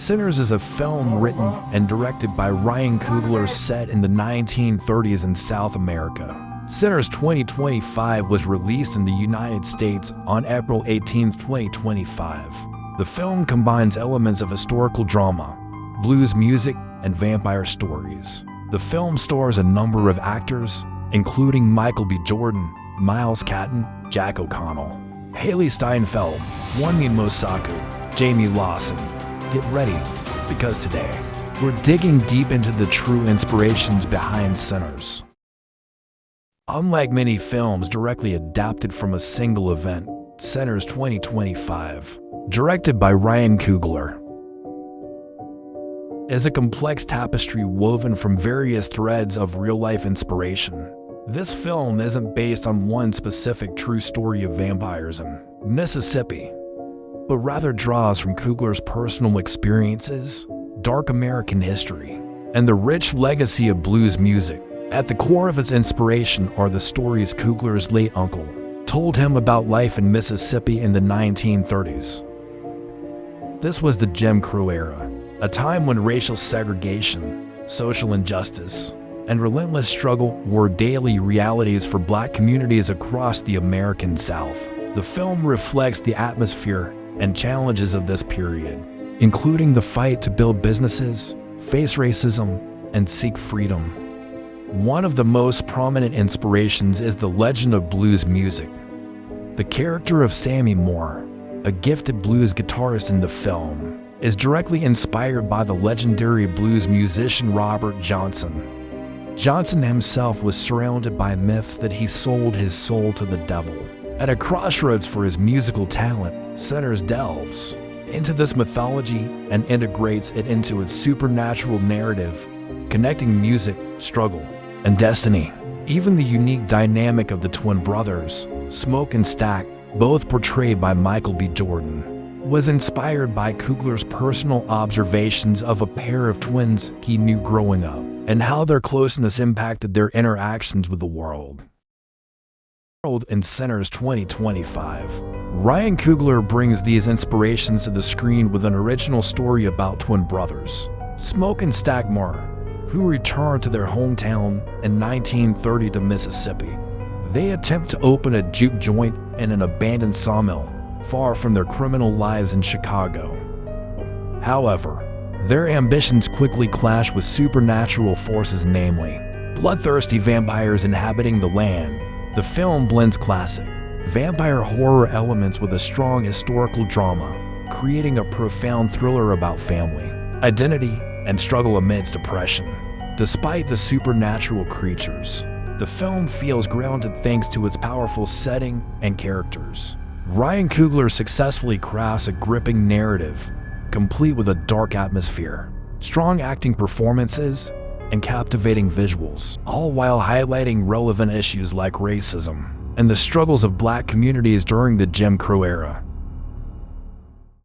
Sinners is a film written and directed by Ryan Coogler set in the 1930s in South America. Sinners 2025 was released in the United States on April 18, 2025. The film combines elements of historical drama, blues music, and vampire stories. The film stars a number of actors, including Michael B. Jordan, Miles Catton, Jack O'Connell, Haley Steinfeld, Wunmi Mosaku, Jamie Lawson. Get ready, because today, we're digging deep into the true inspirations behind Sinners. Unlike many films directly adapted from a single event, Sinners 2025, directed by Ryan Coogler, is a complex tapestry woven from various threads of real-life inspiration. This film isn't based on one specific true story of vampires in Mississippi, but rather draws from Coogler's personal experiences, dark American history, and the rich legacy of blues music. At the core of its inspiration are the stories Coogler's late uncle told him about life in Mississippi in the 1930s. This was the Jim Crow era, a time when racial segregation, social injustice, and relentless struggle were daily realities for Black communities across the American South. The film reflects the atmosphere and challenges of this period, including the fight to build businesses, face racism, and seek freedom. One of the most prominent inspirations is the legend of blues music. The character of Sammy Moore, a gifted blues guitarist in the film, is directly inspired by the legendary blues musician Robert Johnson. Johnson himself was surrounded by myths that he sold his soul to the devil. At a crossroads for his musical talent, Sinners delves into this mythology and integrates it into its supernatural narrative, connecting music, struggle, and destiny. Even the unique dynamic of the twin brothers, Smoke and Stack, both portrayed by Michael B. Jordan, was inspired by Coogler's personal observations of a pair of twins he knew growing up, and how their closeness impacted their interactions with the world. In Sinners 2025, Ryan Coogler brings these inspirations to the screen with an original story about twin brothers, Smoke and Stack Moore, who returned to their hometown in 1930 to Mississippi. They attempt to open a juke joint in an abandoned sawmill, far from their criminal lives in Chicago. However, their ambitions quickly clash with supernatural forces, namely bloodthirsty vampires inhabiting the land. The film blends classic vampire horror elements with a strong historical drama, creating a profound thriller about family, identity, and struggle amidst depression. Despite the supernatural creatures, the film feels grounded thanks to its powerful setting and characters. Ryan Coogler successfully crafts a gripping narrative, complete with a dark atmosphere, strong acting performances, and captivating visuals, all while highlighting relevant issues like racism and the struggles of Black communities during the Jim Crow era.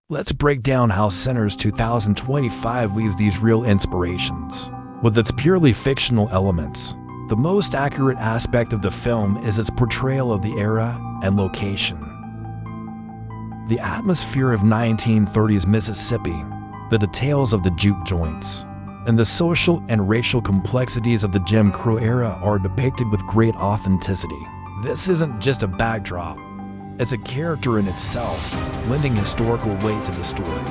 Let's break down how Sinners 2025 weaves these real inspirations with its purely fictional elements. The most accurate aspect of the film is its portrayal of the era and location. The atmosphere of 1930s Mississippi, the details of the juke joints, and the social and racial complexities of the Jim Crow era are depicted with great authenticity. This isn't just a backdrop, it's a character in itself, lending historical weight to the story.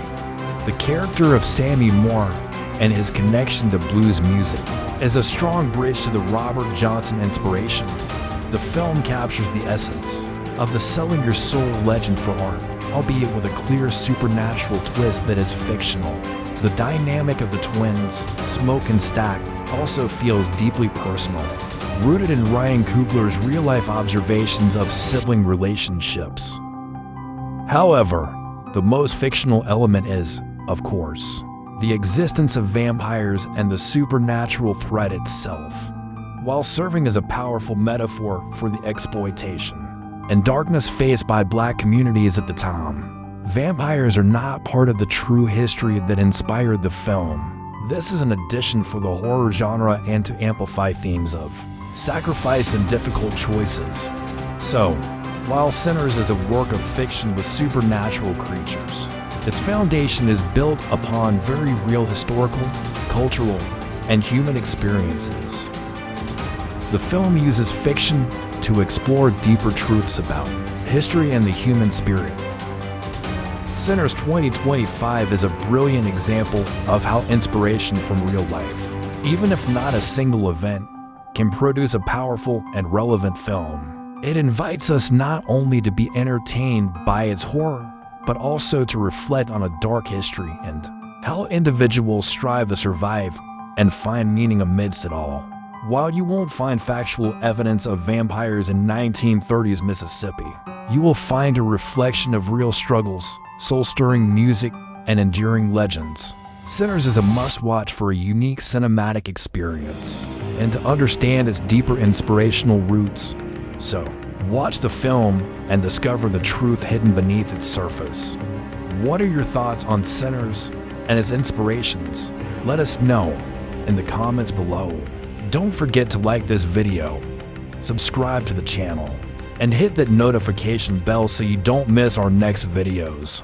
The character of Sammy Moore and his connection to blues music is a strong bridge to the Robert Johnson inspiration. The film captures the essence of the selling your soul legend for art, albeit with a clear supernatural twist that is fictional. The dynamic of the twins, Smoke and Stack, also feels deeply personal, rooted in Ryan Coogler's real-life observations of sibling relationships. However, the most fictional element is, of course, the existence of vampires and the supernatural threat itself. While serving as a powerful metaphor for the exploitation and darkness faced by Black communities at the time, vampires are not part of the true history that inspired the film. This is an addition for the horror genre and to amplify themes of sacrifice and difficult choices. So, while Sinners is a work of fiction with supernatural creatures. Its foundation is built upon very real historical, cultural, and human experiences. The film uses fiction to explore deeper truths about history and the human spirit. Sinners 2025 is a brilliant example of how inspiration from real life, even if not a single event, can produce a powerful and relevant film. It invites us not only to be entertained by its horror, but also to reflect on a dark history and how individuals strive to survive and find meaning amidst it all. While you won't find factual evidence of vampires in 1930s Mississippi, you will find a reflection of real struggles, soul-stirring music, and enduring legends. Sinners is a must-watch for a unique cinematic experience and to understand its deeper inspirational roots. So, watch the film and discover the truth hidden beneath its surface. What are your thoughts on Sinners and its inspirations? Let us know in the comments below. Don't forget to like this video, subscribe to the channel, and hit that notification bell so you don't miss our next videos.